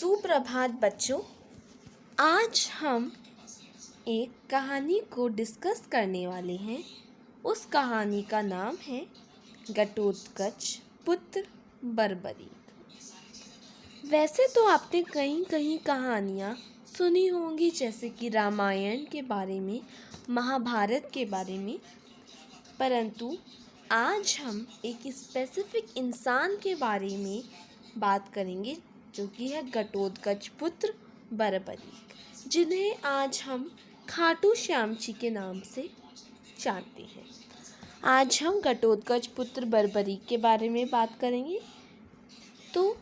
सुप्रभात बच्चों। आज हम एक कहानी को डिस्कस करने वाले हैं। उस कहानी का नाम है घटोत्कच पुत्र बर्बरीक। वैसे तो आपने कहीं कहीं कहानियाँ सुनी होंगी, जैसे कि रामायण के बारे में, महाभारत के बारे में, परंतु आज हम एक स्पेसिफिक इंसान के बारे में बात करेंगे जो कि है घटोत्कच पुत्र बर्बरीक, जिन्हें आज हम खाटू श्याम जी के नाम से जानते हैं। आज हम घटोत्कच पुत्र बर्बरीक के बारे में बात करेंगे। तो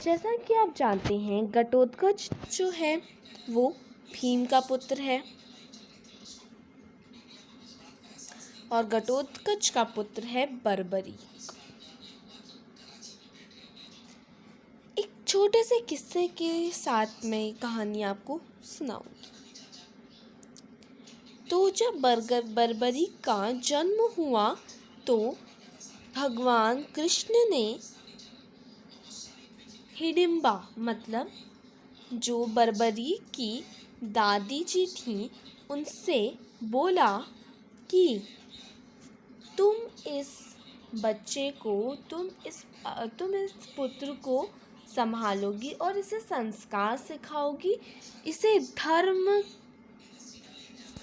जैसा कि आप जानते हैं, घटोत्कच जो है वो भीम का पुत्र है और घटोत्कच का पुत्र है बर्बरीक। एक छोटे से किस्से के साथ मैं कहानी आपको सुनाऊंगी। तो जब बर्बरीक का जन्म हुआ तो भगवान कृष्ण ने हिडिंबा मतलब जो बर्बरीक की दादी जी थी उनसे बोला कि तुम इस बच्चे को तुम इस पुत्र को संभालोगी और इसे संस्कार सिखाओगी, इसे धर्म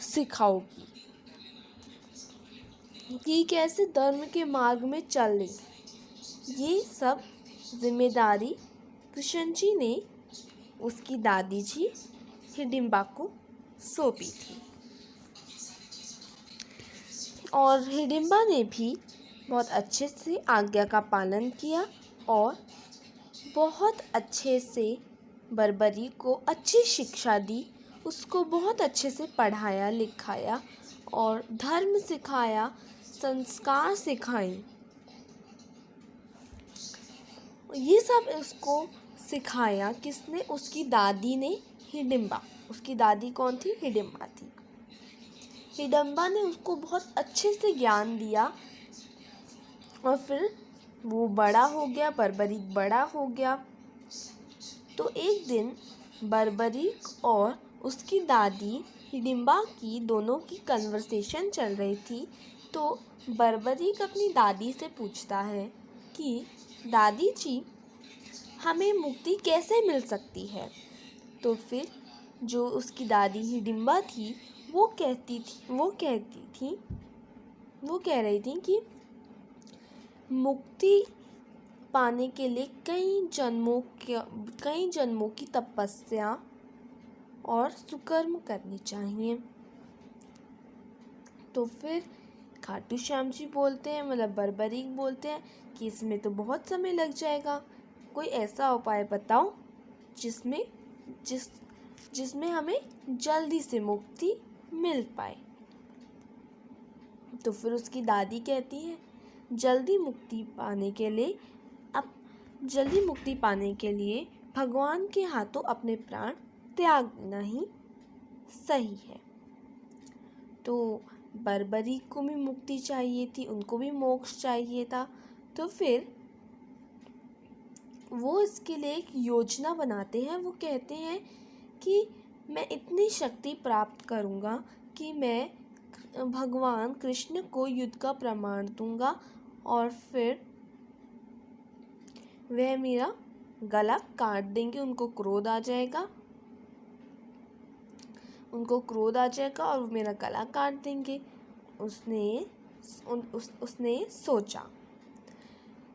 सिखाओगी कि कैसे धर्म के मार्ग में चले। ये सब जिम्मेदारी कृष्ण जी ने उसकी दादी जी हिडिंबा को सौंपी थी और हिडिंबा ने भी बहुत अच्छे से आज्ञा का पालन किया और बहुत अच्छे से बर्बरीक को अच्छी शिक्षा दी, उसको बहुत अच्छे से पढ़ाया लिखाया और धर्म सिखाया, संस्कार सिखाए। ये सब उसको सिखाया किसने? उसकी दादी ने, हिडिंबा। उसकी दादी कौन थी? हिडिंबा थी। हिडिंबा ने उसको बहुत अच्छे से ज्ञान दिया और फिर वो बड़ा हो गया, बर्बरीक बड़ा हो गया। तो एक दिन बर्बरीक और उसकी दादी हिडिंबा की दोनों की कन्वर्सेशन चल रही थी। तो बर्बरीक अपनी दादी से पूछता है कि दादी जी, हमें मुक्ति कैसे मिल सकती है? तो फिर जो उसकी दादी हिडिंबा थी वो कह रही थी कि मुक्ति पाने के लिए कई जन्मों की तपस्या और सुकर्म करनी चाहिए। तो फिर खाटू श्याम जी बोलते हैं, मतलब बर्बरीक बोलते हैं कि इसमें तो बहुत समय लग जाएगा, कोई ऐसा उपाय बताओ जिसमें हमें जल्दी से मुक्ति मिल पाए। तो फिर उसकी दादी कहती है, जल्दी मुक्ति पाने के लिए भगवान के हाथों अपने प्राण त्याग देना ही सही है। तो बर्बरीक को भी मुक्ति चाहिए थी, उनको भी मोक्ष चाहिए था। तो फिर वो इसके लिए एक योजना बनाते हैं। वो कहते हैं कि मैं इतनी शक्ति प्राप्त करूँगा कि मैं भगवान कृष्ण को युद्ध का प्रमाण दूंगा और फिर वह मेरा गला काट देंगे। उनको क्रोध आ जाएगा और वो मेरा गला काट देंगे। उसने सोचा।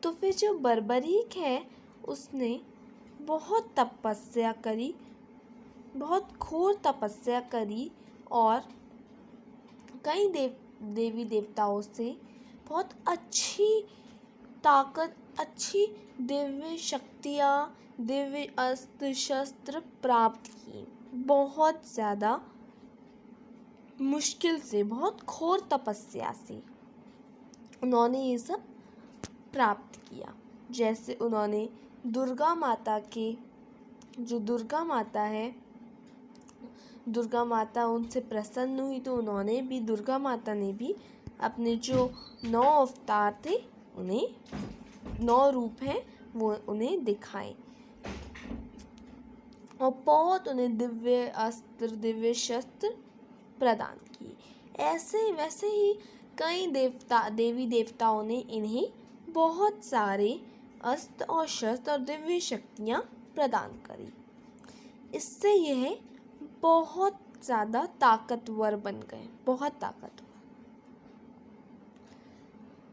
तो फिर जो बर्बरीक है उसने बहुत घोर तपस्या करी और कई देवी देवताओं से बहुत अच्छी ताकत, अच्छी दिव्य शक्तियाँ, दिव्य अस्त्र शस्त्र प्राप्त की। बहुत ज़्यादा मुश्किल से, बहुत घोर तपस्या से उन्होंने ये सब प्राप्त किया। जैसे उन्होंने दुर्गा माता उनसे प्रसन्न हुई तो दुर्गा माता ने भी अपने जो 9 अवतार थे, उन्हें 9 रूप हैं, वो उन्हें दिखाए। और बहुत उन्हें दिव्य अस्त्र, दिव्य शस्त्र प्रदान किए। ऐसे वैसे ही कई देवी देवताओं ने इन्हें बहुत सारे अस्त्र और शस्त्र और दिव्य शक्तियाँ प्रदान करी। इससे यह बहुत ज़्यादा ताकतवर बन गए, बहुत ताकतवर।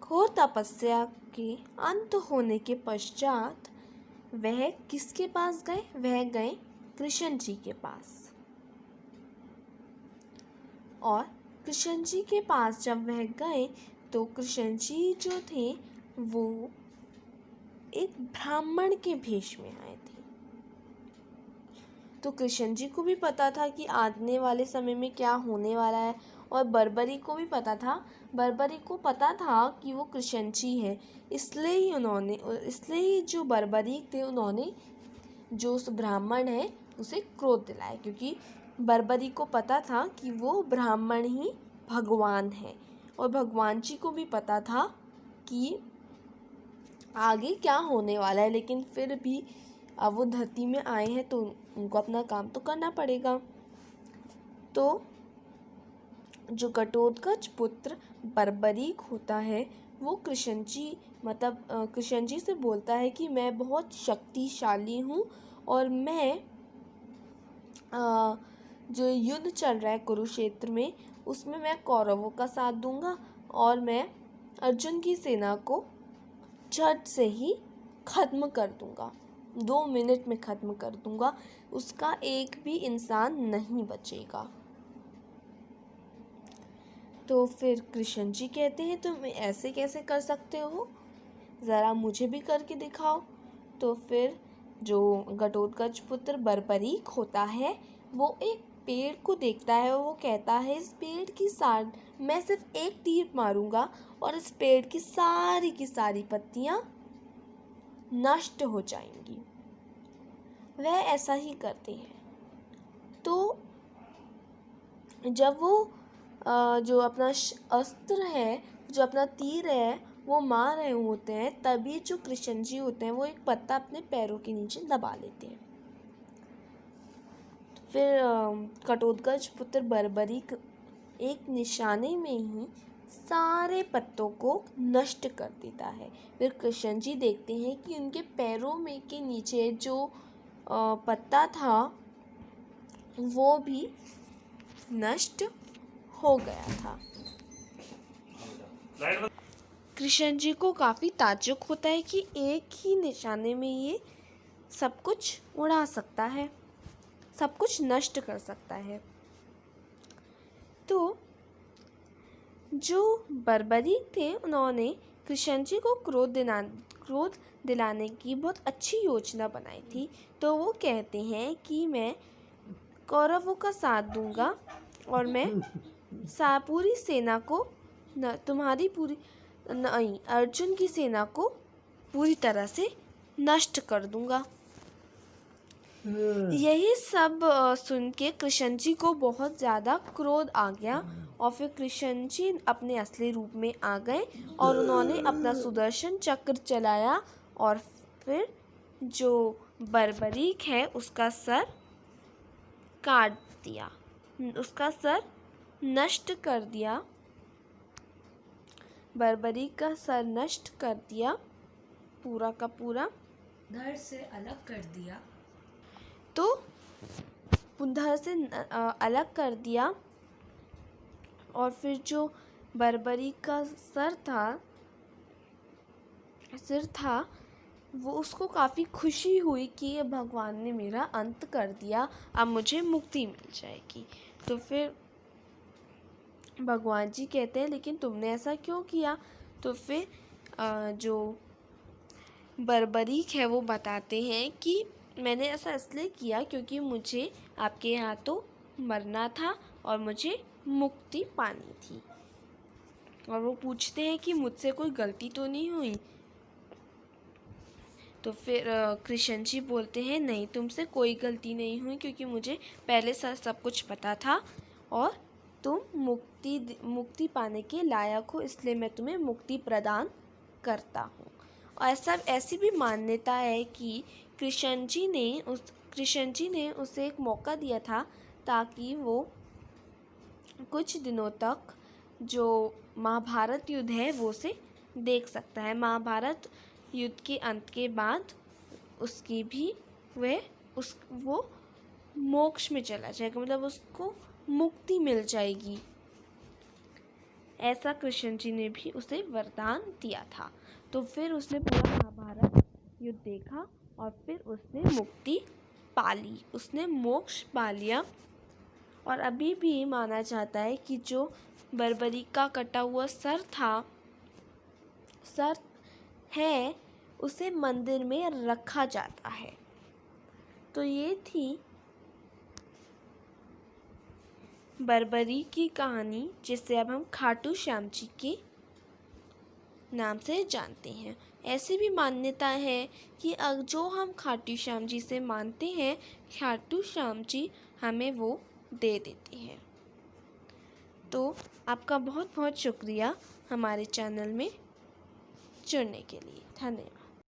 घोर तपस्या के अंत होने के पश्चात वह किसके पास गए? वह गए कृष्ण जी के पास। और कृष्ण जी के पास जब वह गए तो कृष्ण जी जो थे वो एक ब्राह्मण के भेष में आए थे। तो कृष्ण जी को भी पता था कि आने वाले समय में क्या होने वाला है, और बर्बरी को भी पता था। बर्बरी को पता था कि वो कृष्ण जी है, इसलिए ही जो बर्बरी थे उन्होंने जो उस ब्राह्मण है उसे क्रोध दिलाया, क्योंकि बर्बरी को पता था कि वो ब्राह्मण ही भगवान है। और भगवान जी को भी पता था कि आगे क्या होने वाला है, लेकिन फिर भी अब वो धरती में आए हैं तो उनको अपना काम तो करना पड़ेगा। तो जो घटोत्कच पुत्र बर्बरीक होता है वो कृष्ण जी से बोलता है कि मैं बहुत शक्तिशाली हूँ, और मैं जो युद्ध चल रहा है कुरुक्षेत्र में उसमें मैं कौरवों का साथ दूंगा, और मैं अर्जुन की सेना को झट से ही ख़त्म कर दूंगा, 2 मिनट में ख़त्म कर दूंगा, उसका एक भी इंसान नहीं बचेगा। तो फिर कृष्ण जी कहते हैं तुम ऐसे कैसे कर सकते हो, ज़रा मुझे भी करके दिखाओ। तो फिर जो घटोत्कच पुत्र बर्बरीक होता है वो एक पेड़ को देखता है और वो कहता है इस पेड़ की मैं सिर्फ एक तीर मारूंगा और इस पेड़ की सारी पत्तियां नष्ट हो जाएंगी। वह ऐसा ही करते हैं। तो जब वो जो अपना अस्त्र है, जो अपना तीर है वो मार रहे होते हैं, तभी जो कृष्ण जी होते हैं वो एक पत्ता अपने पैरों के नीचे दबा लेते हैं। फिर घटोत्कच पुत्र बर्बरीक एक निशाने में ही सारे पत्तों को नष्ट कर देता है। फिर कृष्ण जी देखते हैं कि उनके पैरों में के नीचे जो पत्ता था वो भी नष्ट हो गया था। कृष्ण जी को काफ़ी ताज्जुब होता है कि एक ही निशाने में ये सब कुछ उड़ा सकता है, सब कुछ नष्ट कर सकता है। तो जो बर्बरीक थे उन्होंने कृष्ण जी को क्रोध दिलाने की बहुत अच्छी योजना बनाई थी। तो वो कहते हैं कि मैं कौरवों का साथ दूंगा और मैं पूरी सेना को अर्जुन की सेना को पूरी तरह से नष्ट कर दूंगा। यही सब सुन के कृष्ण जी को बहुत ज़्यादा क्रोध आ गया, और फिर कृष्ण जी अपने असली रूप में आ गए और उन्होंने अपना सुदर्शन चक्र चलाया और फिर जो बर्बरीक है उसका सर काट दिया, उसका सर नष्ट कर दिया, बर्बरीक का सर नष्ट कर दिया, पूरा का पूरा धड़ से अलग कर दिया। तो धड़ से अलग कर दिया। और फिर जो बर्बरीक का सिर था वो उसको काफ़ी खुशी हुई कि भगवान ने मेरा अंत कर दिया, अब मुझे मुक्ति मिल जाएगी। तो फिर भगवान जी कहते हैं लेकिन तुमने ऐसा क्यों किया? तो फिर जो बर्बरीक है वो बताते हैं कि मैंने ऐसा इसलिए किया क्योंकि मुझे आपके यहाँ तो मरना था और मुझे मुक्ति पानी थी। और वो पूछते हैं कि मुझसे कोई गलती तो नहीं हुई? तो फिर कृष्ण जी बोलते हैं नहीं, तुमसे कोई गलती नहीं हुई क्योंकि मुझे पहले से सब कुछ पता था और तुम मुक्ति पाने के लायक हो, इसलिए मैं तुम्हें मुक्ति प्रदान करता हूँ। और ऐसी भी मान्यता है कि कृष्ण जी ने कृष्ण जी ने उसे एक मौका दिया था ताकि वो कुछ दिनों तक जो महाभारत युद्ध है वो उसे देख सकता है। महाभारत युद्ध के अंत के बाद उसकी भी वो मोक्ष में चला जाएगा, मतलब उसको मुक्ति मिल जाएगी। ऐसा कृष्ण जी ने भी उसे वरदान दिया था। तो फिर उसने पूरा महाभारत युद्ध देखा और फिर उसने मुक्ति पा ली, उसने मोक्ष पा लिया। और अभी भी माना जाता है कि जो बर्बरी का कटा हुआ सर है उसे मंदिर में रखा जाता है। तो ये थी बर्बरी की कहानी, जिसे अब हम खाटू श्याम जी के नाम से जानते हैं। ऐसी भी मान्यता है कि जो हम खाटू श्याम जी से मानते हैं, खाटू श्याम जी हमें वो दे देते हैं। तो आपका बहुत बहुत शुक्रिया हमारे चैनल में जुड़ने के लिए। धन्यवाद।